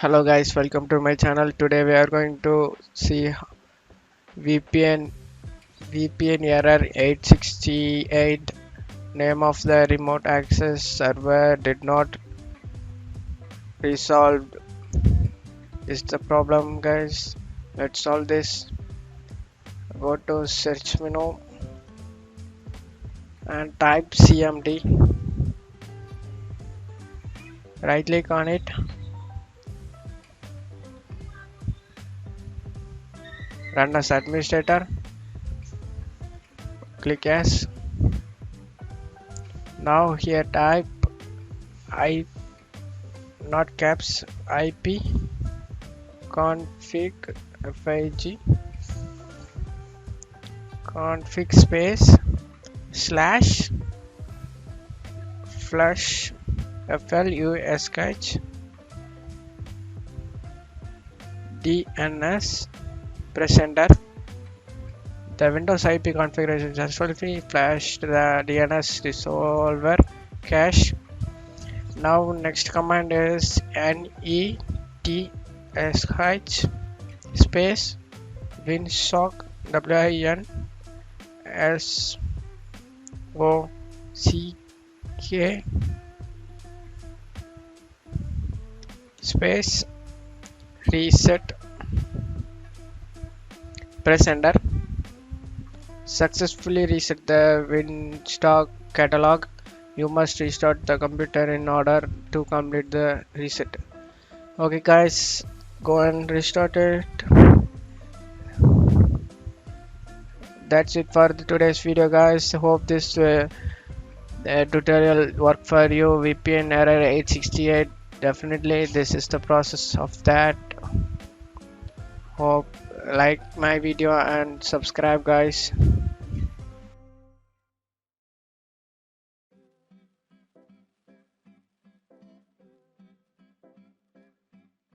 Hello guys, welcome to my channel. Today we are going to see VPN error 868. Name of the remote access server did not resolved is the problem, guys. Let's solve this. Go to search menu and type CMD. Right click on it. Run as administrator. Click yes. Now here type I not caps IP config fig config space slash flush flush DNS press enter. The Windows IP configuration successfully flashed the DNS resolver cache. Now next command is netsh space winsock winsock space reset. Press enter. Successfully reset the winsock catalog. You must restart the computer in order to complete the reset. Okay guys, go and restart it. That's it for today's video, guys. Hope this tutorial worked for you. VPN error 868. Definitely this is the process of that. Hope like my video and subscribe, guys.